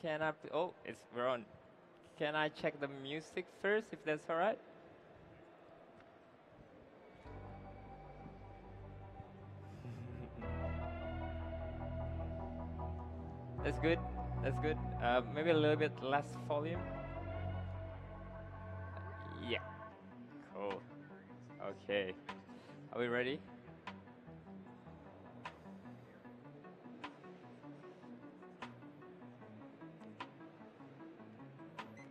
Can I? Oh, we're on. Can I check the music first, if that's all right? That's good. That's good. Maybe a little bit less volume. Yeah. Cool. Okay. Are we ready?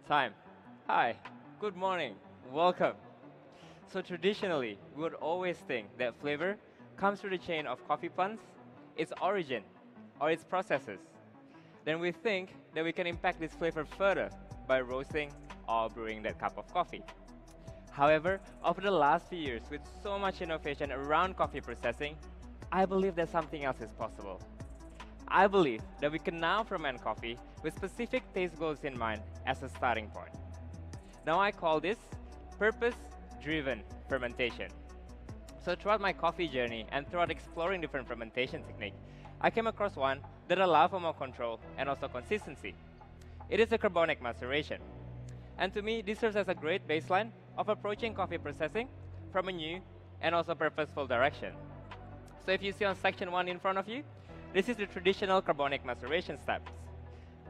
Time. Hi. Good morning. Welcome. So traditionally, we would always think that flavor comes through the chain of coffee plants, its origin, or its processes. Then we think that we can impact this flavor further by roasting or brewing that cup of coffee. However, over the last few years, with so much innovation around coffee processing, I believe that something else is possible. I believe that we can now ferment coffee with specific taste goals in mind as a starting point. Now I call this purpose-driven fermentation. So throughout my coffee journey and throughout exploring different fermentation techniques, I came across one that allows for more control and also consistency. It is a carbonic maceration. And to me, this serves as a great baseline of approaching coffee processing from a new and also purposeful direction. So if you see on section 1 in front of you, this is the traditional carbonic maceration steps.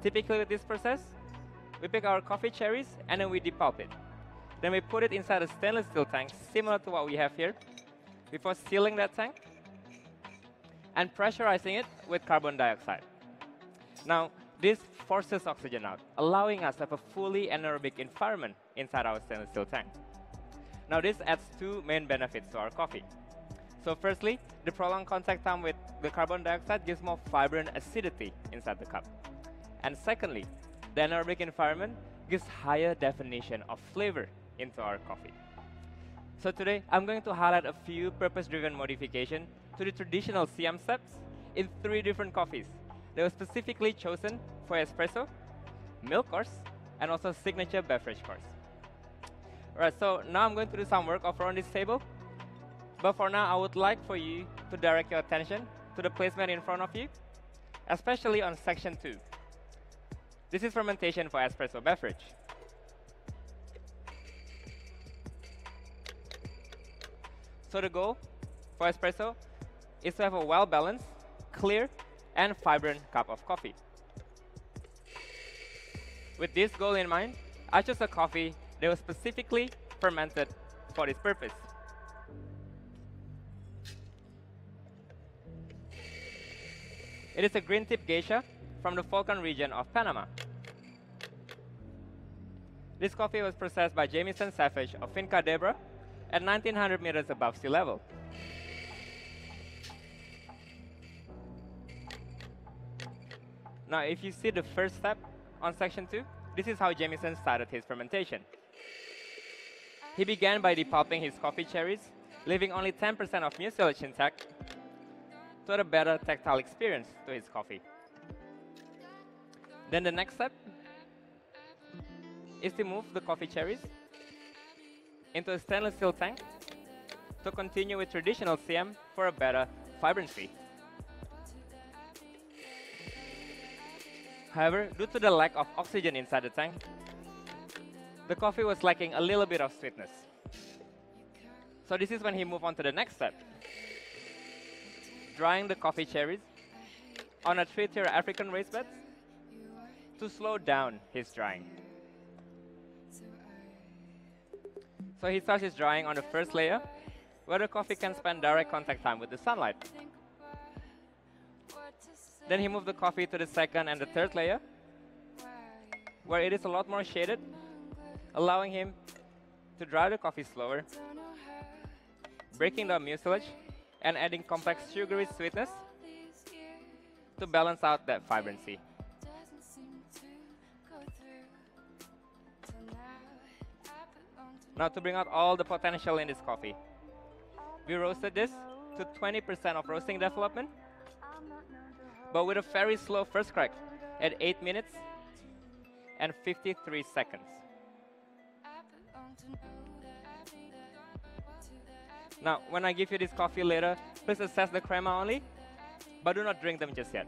Typically with this process, we pick our coffee cherries and then we depulp it. Then we put it inside a stainless steel tank, similar to what we have here, before sealing that tank and pressurizing it with carbon dioxide. Now, this forces oxygen out, allowing us to have a fully anaerobic environment inside our stainless steel tank. Now, this adds two main benefits to our coffee. So firstly, the prolonged contact time with the carbon dioxide gives more vibrant acidity inside the cup. And secondly, the anaerobic environment gives higher definition of flavor into our coffee. So today, I'm going to highlight a few purpose-driven modifications to the traditional CM steps in 3 different coffees. They were specifically chosen for espresso, milk course, and also signature beverage course. Alright, so now I'm going to do some work over on this table. But for now, I would like for you to direct your attention to the placement in front of you, especially on section 2. This is fermentation for espresso beverage. So the goal for espresso is to have a well-balanced, clear, and vibrant cup of coffee. With this goal in mind, I chose a coffee that was specifically fermented for this purpose. It is a green tip geisha from the Falcon region of Panama. This coffee was processed by Jamison Savage of Finca Debra at 1900 meters above sea level. Now, if you see the first step on section 2, this is how Jamison started his fermentation. He began by depulping his coffee cherries, leaving only 10% of mucilage intact to add a better tactile experience to his coffee. Then the next step is to move the coffee cherries into a stainless steel tank to continue with traditional CM for a better vibrancy. However, due to the lack of oxygen inside the tank, the coffee was lacking a little bit of sweetness. So this is when he moved on to the next step, drying the coffee cherries on a 3-tier African raised bed to slow down his drying. So he starts his drying on the first layer, where the coffee can spend direct contact time with the sunlight. Then he moved the coffee to the second and the third layer, where it is a lot more shaded, allowing him to dry the coffee slower, breaking down mucilage and adding complex sugary sweetness to balance out that vibrancy. Now, to bring out all the potential in this coffee, we roasted this to 20% of roasting development, but with a very slow first crack at 8 minutes and 53 seconds. Now, when I give you this coffee later, please assess the crema only, but do not drink them just yet.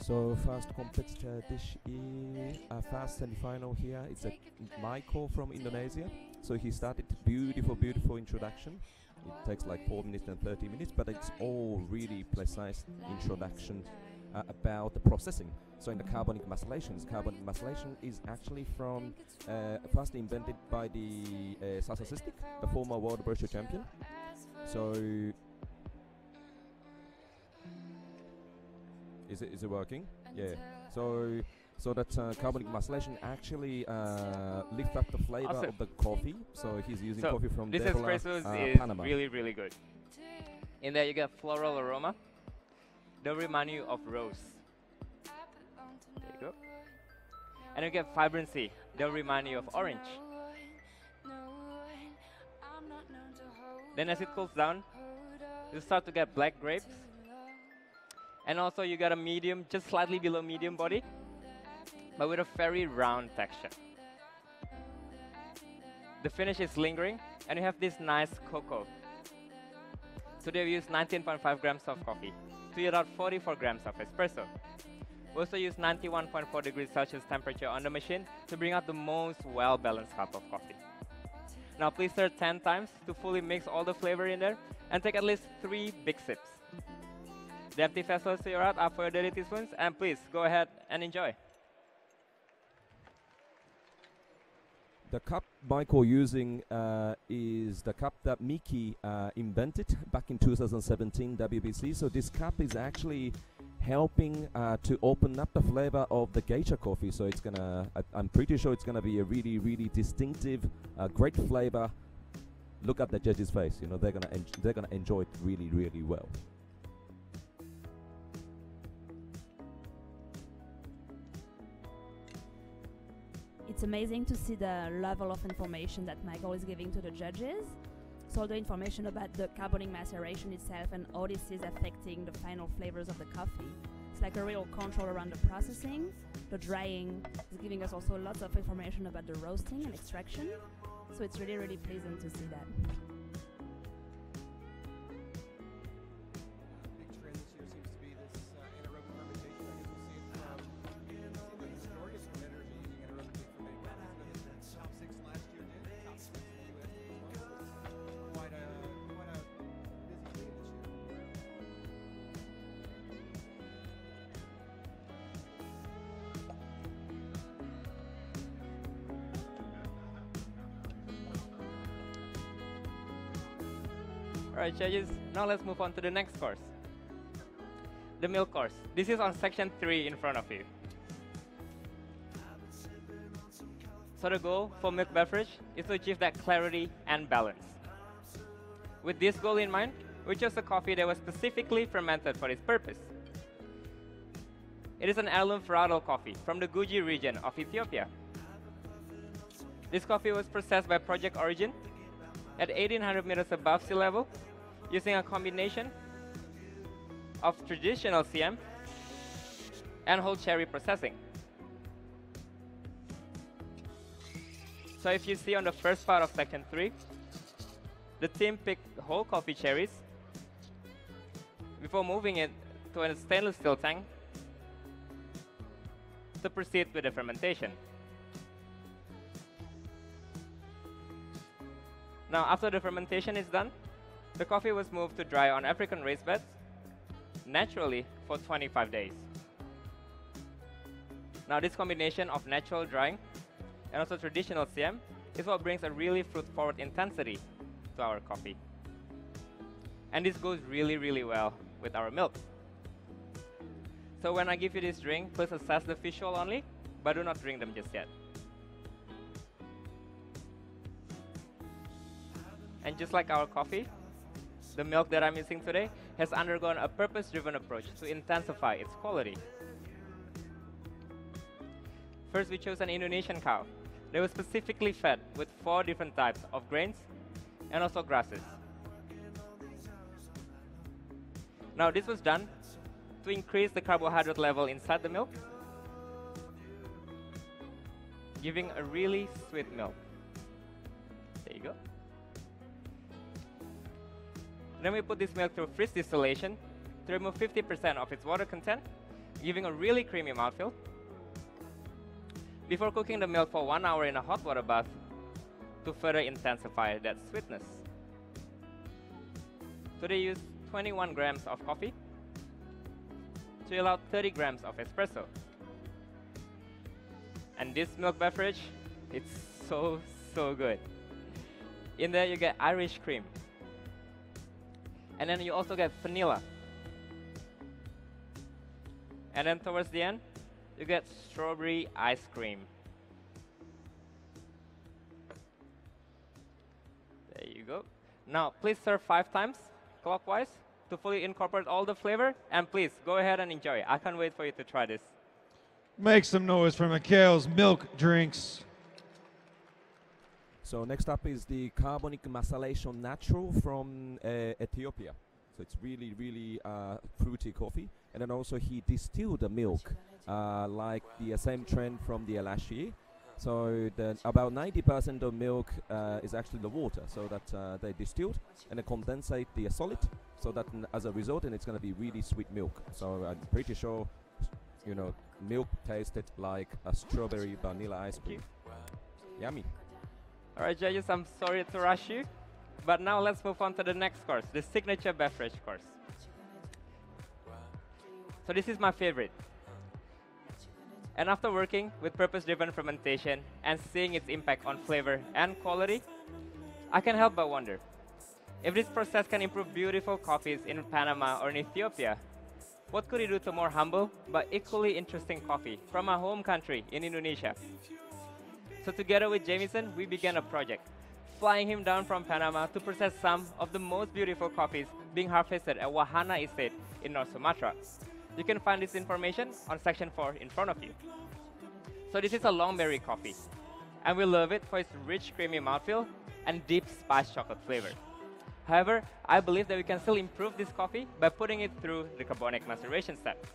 So first competitor this year, first semi-final here. It's a Mikael from Indonesia. So he started beautiful introduction. It takes like 4 minutes and 30 minutes, but it's all really precise introduction about the processing. So in the carbonic macellation is actually from first invented by the Sasasistic, the former world Barista champion. So is it working? Yeah. So that carbonic macellation actually lift up the flavor Awesome. of the coffee. So he's using So coffee from this Debola, espresso is Panama. really good. In there you get floral aroma. They'll remind you of rose. There you go. And you get vibrancy. They'll remind you of orange. Then as it cools down, you start to get black grapes. And also you got a medium, just slightly below medium body, but with a very round texture. The finish is lingering, and you have this nice cocoa. Today we use 19.5 grams of coffee to yield out 44 grams of espresso. We also use 91.4 degrees Celsius temperature on the machine to bring out the most well-balanced cup of coffee. Now please stir 10 times to fully mix all the flavor in there, and take at least 3 big sips. The empty vessels to your right are for your dirty teaspoons, and please go ahead and enjoy. The cup Michael using is the cup that Miki invented back in 2017 WBC. So this cup is actually helping to open up the flavor of the geisha coffee. So it's gonna, I'm pretty sure it's gonna be a really distinctive, great flavor. Look at the judge's face. You know they're gonna enjoy it really well. It's amazing to see the level of information that Michael is giving to the judges. So all the information about the carbonic maceration itself and how this is affecting the final flavors of the coffee. It's like a real control around the processing, the drying. It's giving us also lots of information about the roasting and extraction. So it's really pleasant to see that. Alright, judges, now let's move on to the next course. The milk course. This is on section 3 in front of you. So the goal for milk beverage is to achieve that clarity and balance. With this goal in mind, we chose a coffee that was specifically fermented for this purpose. It is an heirloom varietal coffee from the Guji region of Ethiopia. This coffee was processed by Project Origin at 1800 meters above sea level using a combination of traditional CM and whole cherry processing. So if you see on the first part of section 3, the team picked whole coffee cherries before moving it to a stainless steel tank to proceed with the fermentation. Now, after the fermentation is done, the coffee was moved to dry on African raised beds naturally for 25 days. Now, this combination of natural drying and also traditional CM is what brings a really fruit-forward intensity to our coffee. And this goes really well with our milk. So when I give you this drink, please assess the visual only, but do not drink them just yet. And just like our coffee, the milk that I'm using today has undergone a purpose-driven approach to intensify its quality. First, we chose an Indonesian cow. They were specifically fed with 4 different types of grains and also grasses. Now, this was done to increase the carbohydrate level inside the milk, giving a really sweet milk. There you go. Then we put this milk through freeze distillation to remove 50% of its water content giving a really creamy mouthfeel. Before cooking the milk for 1 hour in a hot water bath to further intensify that sweetness. Today use 21 grams of coffee to allow 30 grams of espresso. And this milk beverage, it's so good. In there you get Irish cream. And then you also get vanilla. And then towards the end, you get strawberry ice cream. There you go. Now, please serve 5 times clockwise to fully incorporate all the flavor. And please, go ahead and enjoy. I can't wait for you to try this. Make some noise for Mikael's milk drinks. So next up is the carbonic macellation natural from Ethiopia. So it's really fruity coffee. And then also he distilled the milk like the same trend from the last year. So about 90% of milk is actually the water. So that they distilled and they condensate the solid. So that as a result, and it's going to be really sweet milk. So I'm pretty sure, you know, milk tasted like a strawberry vanilla ice cream. Yummy. All right, judges, I'm sorry to rush you. But now let's move on to the next course, the signature beverage course. So this is my favorite. And after working with purpose-driven fermentation and seeing its impact on flavor and quality, I can't help but wonder, if this process can improve beautiful coffees in Panama or in Ethiopia, what could it do to more humble but equally interesting coffee from my home country in Indonesia? So together with Jamison, we began a project, flying him down from Panama to process some of the most beautiful coffees being harvested at Wahana Estate in North Sumatra. You can find this information on section 4 in front of you. So this is a long berry coffee, and we love it for its rich, creamy mouthfeel and deep spiced chocolate flavor. However, I believe that we can still improve this coffee by putting it through the carbonic maceration step.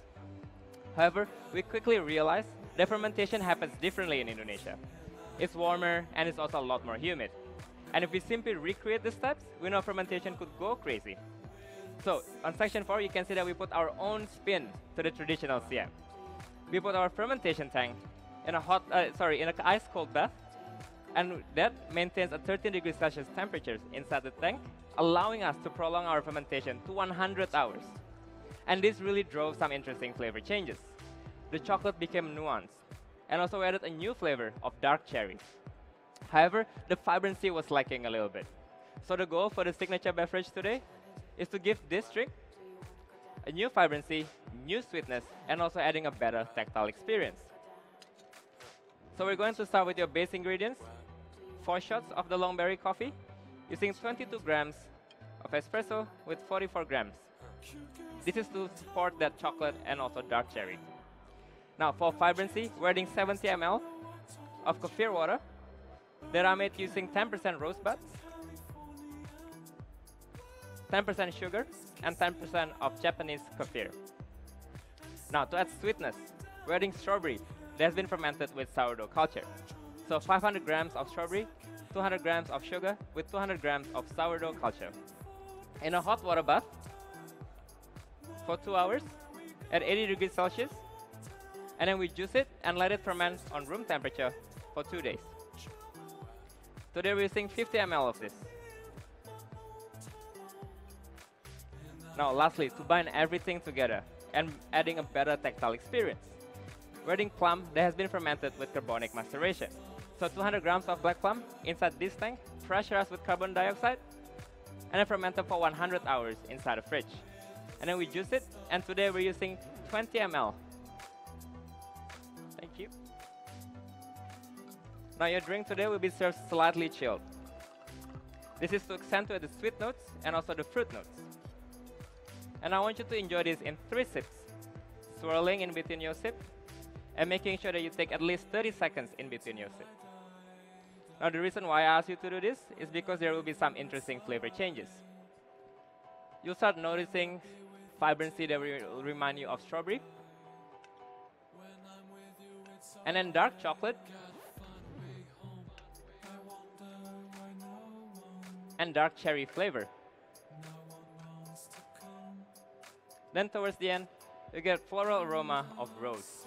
However, we quickly realized that fermentation happens differently in Indonesia. It's warmer and it's also a lot more humid. And if we simply recreate the steps, we know fermentation could go crazy. So on section 4, you can see that we put our own spin to the traditional CM. We put our fermentation tank in an ice cold bath, and that maintains a 13 degrees Celsius temperature inside the tank, allowing us to prolong our fermentation to 100 hours. And this really drove some interesting flavor changes. The chocolate became nuanced, and also we added a new flavor of dark cherry. However, the vibrancy was lacking a little bit. So the goal for the signature beverage today is to give this drink a new vibrancy, new sweetness, and also adding a better tactile experience. So we're going to start with your base ingredients. 4 shots of the long berry coffee, using 22 grams of espresso with 44 grams. This is to support that chocolate and also dark cherry. Now for vibrancy, we're adding 70 ml of kefir water that are made using 10% rose buds, 10% sugar, and 10% of Japanese kefir. Now to add sweetness, we're adding strawberry that has been fermented with sourdough culture. So 500 grams of strawberry, 200 grams of sugar with 200 grams of sourdough culture. In a hot water bath for 2 hours at 80 degrees Celsius, and then we juice it and let it ferment on room temperature for 2 days. Today we're using 50 ml of this. Now lastly, to bind everything together and adding a better tactile experience, we're adding plum that has been fermented with carbonic maceration. So 200 grams of black plum inside this tank, pressurized with carbon dioxide, and then fermented for 100 hours inside a fridge. And then we juice it, and today we're using 20 ml. Thank you. Now your drink today will be served slightly chilled. This is to accentuate the sweet notes and also the fruit notes. And I want you to enjoy this in 3 sips, swirling in between your sip, and making sure that you take at least 30 seconds in between your sip. Now the reason why I asked you to do this is because there will be some interesting flavor changes. You'll start noticing vibrancy that will remind you of strawberry, and then dark chocolate, and dark cherry flavor. Then towards the end, You get floral aroma of rose.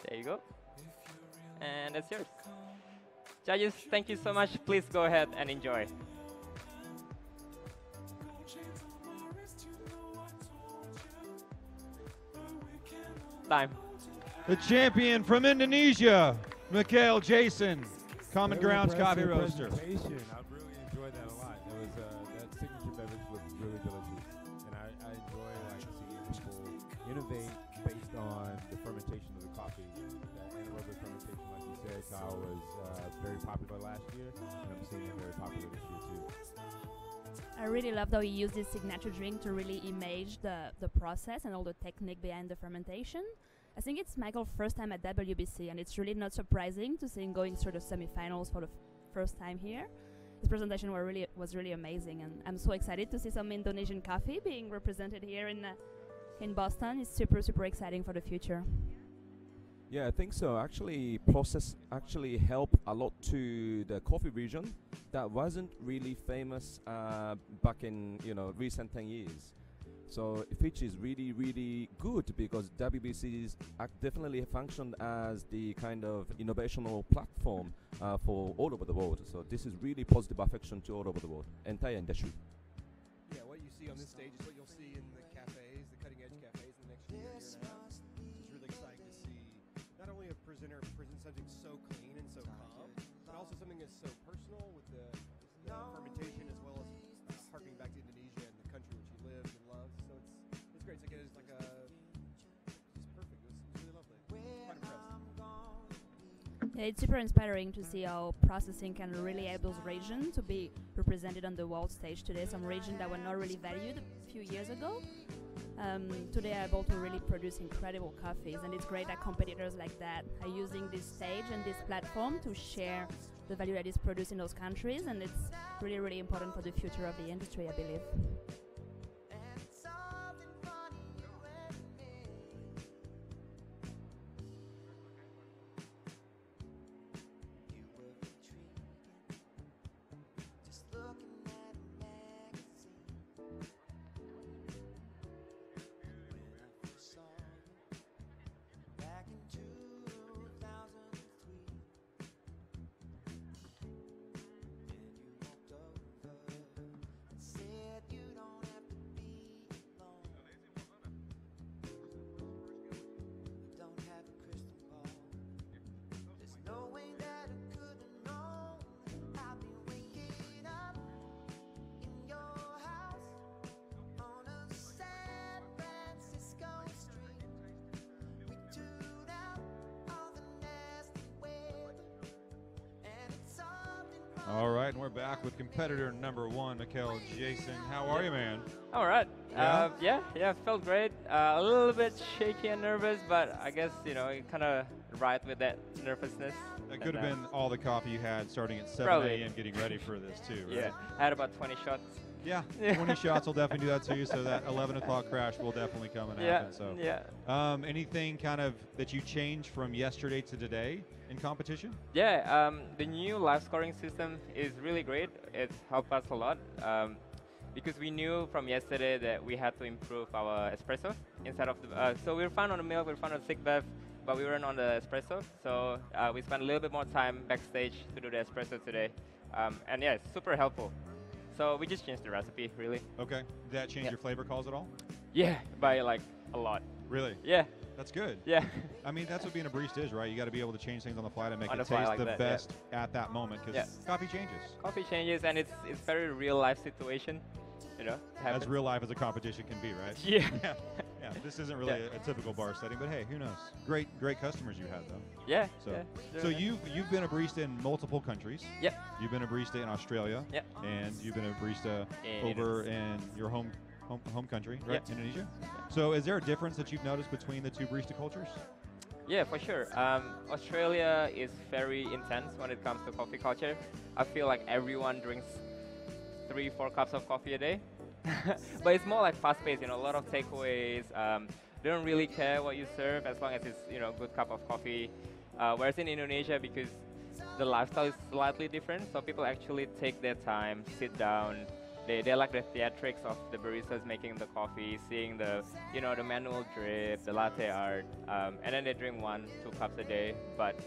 There you go. And that's yours. Judges, thank you so much. Please go ahead and enjoy. Time. The champion from Indonesia, Mikael Jasin, Common Very Grounds Coffee impressive Roaster. presentation. I really enjoyed that a lot. It was that signature beverage was really delicious, and I enjoy like seeing people innovate based on the fermentation of the coffee. That anaerobic fermentation, like you said, Kyle, was very popular last year, and I'm seeing it very popular this year too. I really loved how he used his signature drink to really image the process and all the technique behind the fermentation. I think it's Michael's first time at WBC, and it's really not surprising to see him going through the semifinals for the first time here. His presentation was really amazing, and I'm so excited to see some Indonesian coffee being represented here in Boston. It's super exciting for the future. Yeah, I think so. Actually, process actually helped a lot to the coffee region that wasn't really famous back in recent 10 years. So which is really good because WBCs definitely functioned as the kind of innovational platform for all over the world. So this is really positive affection to all over the world, entire industry. Yeah, what you see on this stage is what you'll see in the cafes, the cutting-edge cafes in the next year and a half. It's really exciting to see not only a presenter present something so clean and so calm, but also something that's so personal with the fermentation as well as harkening back to Indonesia and the country which he lives and loves. So it's great. It's like it's just perfect. It was really lovely. Quite impressed. Yeah, it's super inspiring to see how processing can really help those regions to be represented on the world stage today. Some regions that were not really valued a few years ago. Today are able to really produce incredible coffees, and it's great that competitors like that are using this stage and this platform to share the value that is produced in those countries, and it's really important for the future of the industry, I believe. All right, and we're back with competitor number one, Mikael Jasin. How are you, man? All right. Yeah? Yeah, felt great. A little bit shaky and nervous, but I guess, you kind of ride with that nervousness. That could have been all the coffee you had starting at 7 Probably. a.m. getting ready for this, too, right? Yeah, I had about 20 shots. Yeah, 20 shots will definitely do that to you, so that 11 o'clock crash will definitely come and happen. So, yeah. Anything kind of that you changed from yesterday to today in competition? Yeah, the new live scoring system is really great. It's helped us a lot because we knew from yesterday that we had to improve our espresso instead of the. So we were fine on the milk, we were fine on the thick bev, but we weren't on the espresso. So we spent a little bit more time backstage to do the espresso today, and yeah, it's super helpful. So we just changed the recipe, really. Okay. Did that change your flavor calls at all? Yeah, by like a lot. Really? Yeah. That's good. Yeah. I mean, that's what being a barista is, right? You got to be able to change things on the fly to make On it the fly taste like the that, best at that moment, because coffee changes. Coffee changes, and it's very real life situation, As happens. real life as a competition can be, right? Yeah. Yeah. This isn't really a typical bar setting, but hey, who knows? Great customers you had, though. Yeah. So, yeah, so really. you've been a barista in multiple countries. Yep. You've been a barista in Australia. Yep. And you've been a barista In over in your home country, right? Yep. Indonesia. So, is there a difference that you've noticed between the two barista cultures? Yeah, for sure. Australia is very intense when it comes to coffee culture. I feel like everyone drinks 3-4 cups of coffee a day. But it's more like fast-paced, a lot of takeaways. They don't really care what you serve as long as it's, a good cup of coffee. Whereas in Indonesia, because the lifestyle is slightly different, so people actually take their time, sit down, They like the theatrics of the baristas making the coffee, seeing the the manual drip, the latte art, and then they drink 1-2 cups a day. But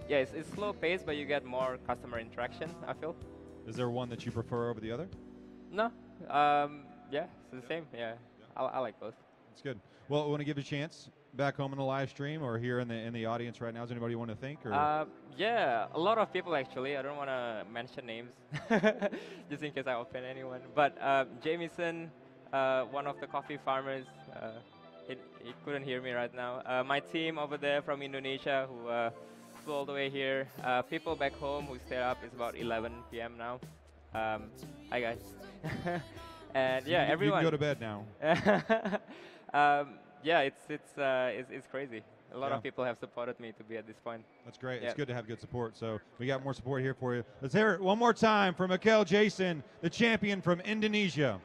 yeah, it's slow paced, but you get more customer interaction, I feel. Is there one that you prefer over the other? No, yeah, it's the same. Yeah, I like both. That's good. Well, I want to give you a chance back home in the live stream or here in the audience right now. Is anybody you want to thank? Or? Yeah, a lot of people actually. I don't want to mention names, just in case I offend anyone. But Jamison, one of the coffee farmers, he couldn't hear me right now. My team over there from Indonesia who flew all the way here. People back home who stayed up. It's about 11 p.m. now. Hi guys. And yeah, everyone. You can go to bed now. Yeah, it's crazy. A lot of people have supported me to be at this point. That's great. Yeah. It's good to have good support. So we got more support here for you. Let's hear it one more time for Mikael Jasin, the champion from Indonesia.